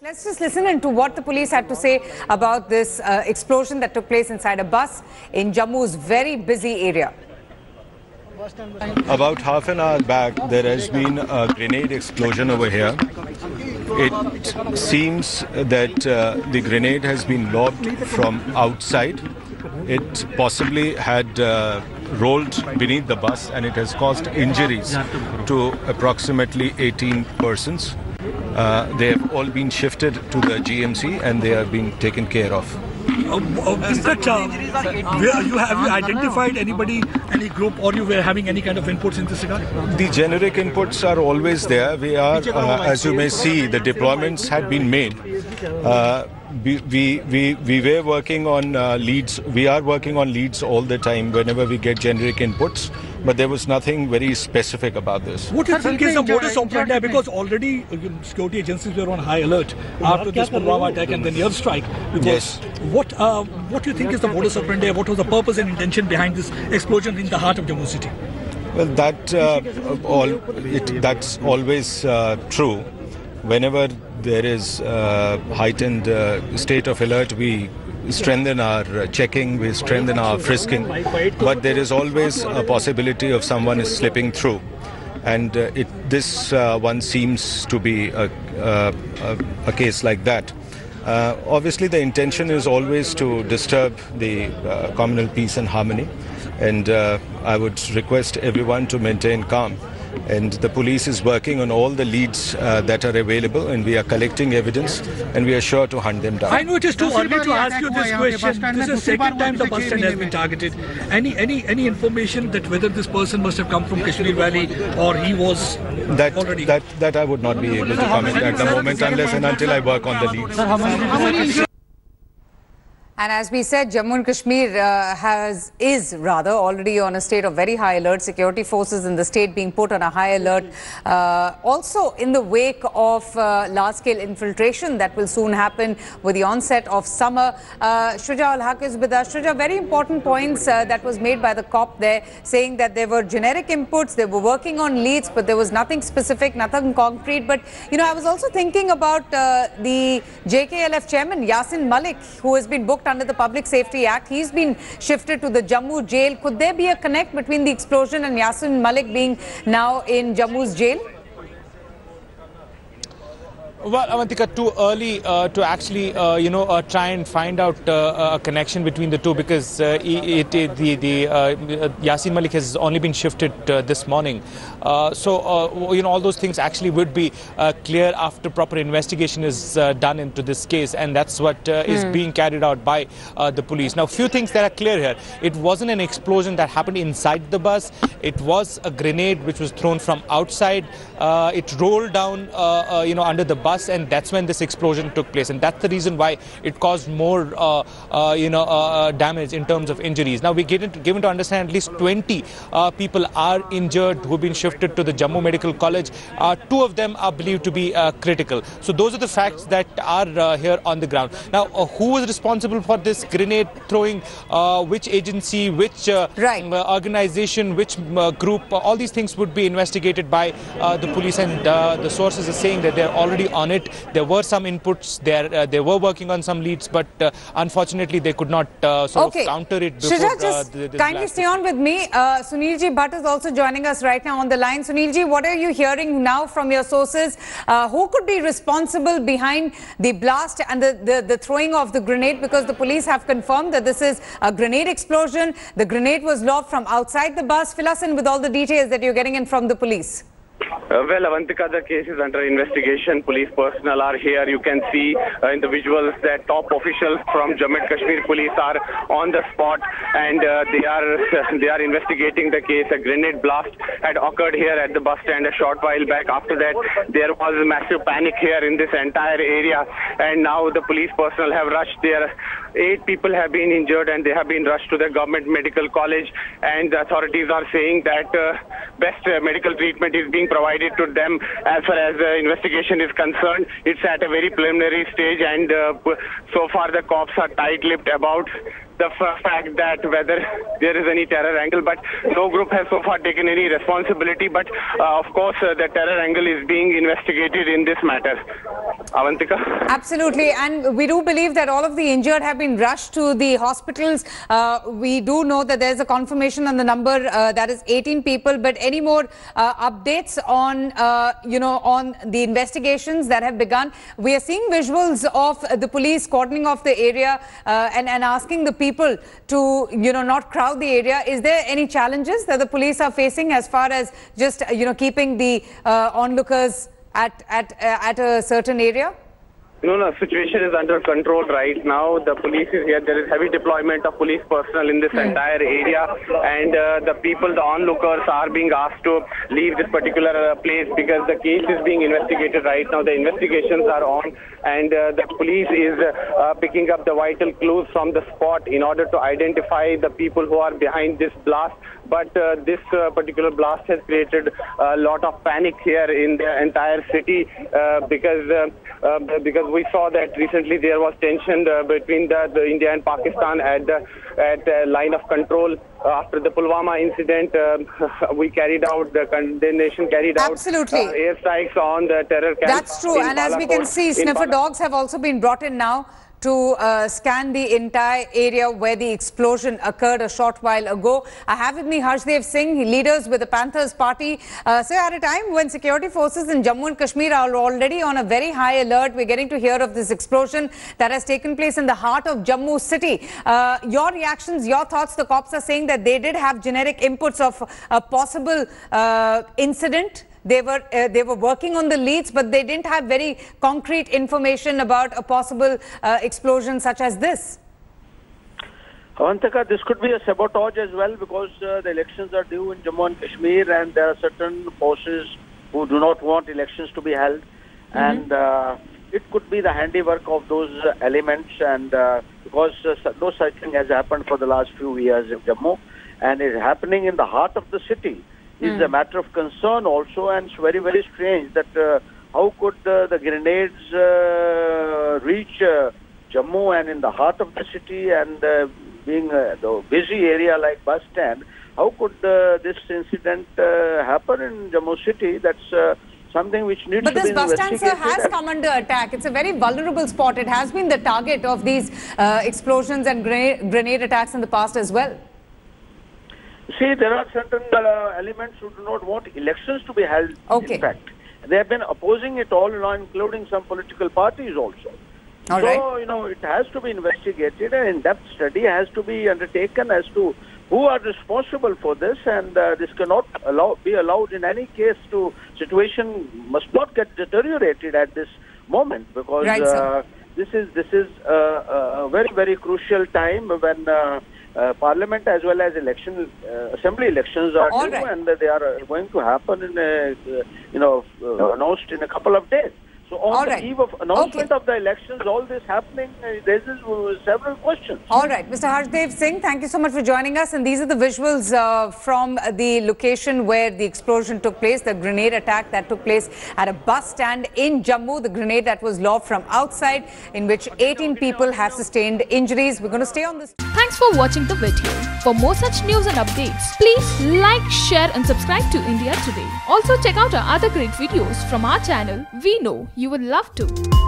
Let's just listen into what the police had to say about this explosion that took place inside a bus in Jammu's very busy area. About half an hour back, there has been a grenade explosion over here. It seems that the grenade has been lobbed from outside. It possibly had rolled beneath the bus and it has caused injuries to approximately 18 persons. They have all been shifted to the GMC and they are being taken care of. Is that, have you identified anybody, any group, or you were having any kind of inputs in this regard? The generic inputs are always there. We are, as you may see, the deployments had been made. We were working on leads. We are working on leads all the time whenever we get generic inputs. But there was nothing very specific about this. What do you think is the modus operandi? Because already security agencies were on high alert after this Pulwama attack and then the airstrike. Yes. What do you think is the modus operandi? What was the purpose and intention behind this explosion in the heart of Jammu city? Well, that's always true. Whenever there is heightened state of alert, we strengthen our checking, we strengthen our frisking, but there is always a possibility of someone is slipping through, and this one seems to be a case like that. Obviously the intention is always to disturb the communal peace and harmony, and I would request everyone to maintain calm. And the police is working on all the leads that are available, and we are collecting evidence, and we are sure to hunt them down. I know it is too early to ask you this question. This is the second time the bus stand has been targeted. Any information that whether this person must have come from Kashmir Valley or he was already... That I would not be able to comment at the moment unless and until I work on the leads. And as we said, Jammu and Kashmir is already on a state of very high alert. Security forces in the state being put on a high alert. Also in the wake of large-scale infiltration that will soon happen with the onset of summer. Shuja al-Haq is with us. Shuja, very important points that was made by the cop there, saying that there were generic inputs, they were working on leads, but there was nothing specific, nothing concrete. But, you know, I was also thinking about the JKLF chairman, Yasin Malik, who has been booked under the Public Safety Act. He's been shifted to the Jammu jail. Could there be a connect between the explosion and Yasin Malik being now in Jammu's jail? Well, Avantika, too early to actually, try and find out a connection between the two, because Yasin Malik has only been shifted this morning. All those things actually would be clear after proper investigation is done into this case, and that's what is being carried out by the police. Now, a few things that are clear here. It wasn't an explosion that happened inside the bus. It was a grenade which was thrown from outside. It rolled down, under the bus, and that's when this explosion took place, and that's the reason why it caused more damage in terms of injuries. Now we given to understand at least 20 people are injured who've been shifted to the Jammu Medical College. 2 of them are believed to be critical. So those are the facts that are here on the ground. Now who is responsible for this grenade throwing, which agency, which organization, which group, all these things would be investigated by the police, and the sources are saying that they're already on it. There were some inputs there. They were working on some leads, but unfortunately they could not sort of counter it before. Shuja, just kindly stay on with me. Sunilji Bhatt is also joining us right now on the line. Sunilji, what are you hearing now from your sources? Who could be responsible behind the blast and the throwing of the grenade? Because the police have confirmed that this is a grenade explosion. The grenade was lobbed from outside the bus. Fill us in with all the details that you're getting in from the police. Well, Avantika, the case is under investigation. Police personnel are here. You can see in the visuals that top officials from Jammu and Kashmir police are on the spot, and they are investigating the case. A grenade blast had occurred here at the bus stand a short while back. After that, there was massive panic here in this entire area, and now the police personnel have rushed there. 8 people have been injured, and they have been rushed to the government medical college, and the authorities are saying that best medical treatment is being provided to them. As far as the investigation is concerned, it's at a very preliminary stage, and so far the cops are tight-lipped about the fact that whether there is any terror angle, but no group has so far taken any responsibility. But of course, the terror angle is being investigated in this matter. Avantika? Absolutely, and we do believe that all of the injured have been rushed to the hospitals. We do know that there's a confirmation on the number, that is 18 people, but any more updates on, on the investigations that have begun? We are seeing visuals of the police cordoning off the area and asking the people to, not crowd the area. Is there any challenges that the police are facing as far as just, keeping the onlookers at a certain area? No, situation is under control right now. The police is here. There is heavy deployment of police personnel in this entire area, and the people, the onlookers, are being asked to leave this particular place because the case is being investigated right now. The investigations are on, and the police is picking up the vital clues from the spot in order to identify the people who are behind this blast. But this particular blast has created a lot of panic here in the entire city because we saw that recently there was tension between the India and Pakistan at the line of control. After the Pulwama incident, we carried out the nation carried out airstrikes on the terror camps. That's true, and as we can see, sniffer dogs have also been brought in now to scan the entire area where the explosion occurred a short while ago. I have with me Harshdev Singh, leaders with the Panthers party. So at a time when security forces in Jammu and Kashmir are already on a very high alert, we're getting to hear of this explosion that has taken place in the heart of Jammu city. Your reactions, your thoughts? The cops are saying that they did have generic inputs of a possible incident. They were working on the leads, but they didn't have very concrete information about a possible explosion such as this. Avantika, this could be a sabotage as well, because the elections are due in Jammu and Kashmir, and there are certain forces who do not want elections to be held. And it could be the handiwork of those elements, and because no such thing has happened for the last few years in Jammu, and it's happening in the heart of the city. Is a matter of concern also, and it's very, very strange that how could the grenades reach Jammu and in the heart of the city, and being the busy area like bus stand, how could this incident happen in Jammu city? That's something which needs to be investigated. But this bus stand, sir, has come under attack. It's a very vulnerable spot. It has been the target of these explosions and grenade attacks in the past as well. See, there are certain elements who do not want elections to be held. In fact, they have been opposing it all along, including some political parties also. It has to be investigated, and in-depth study has to be undertaken as to who are responsible for this, and this cannot be allowed in any case. To situation must not get deteriorated at this moment, because this is a very, very crucial time when Parliament as well as assembly elections are due, and they are going to happen in announced in a couple of days. So on the eve of announcement of the elections, all this happening raises several questions. All right, Mr. Harshdev Singh, thank you so much for joining us. And these are the visuals from the location where the explosion took place, the grenade attack that took place at a bus stand in Jammu, the grenade that was lobbed from outside, in which 18 people have sustained injuries. We're going to stay on this. Thanks for watching the video. For more such news and updates, please like, share and subscribe to India Today. Also check out our other great videos from our channel. We know you would love to.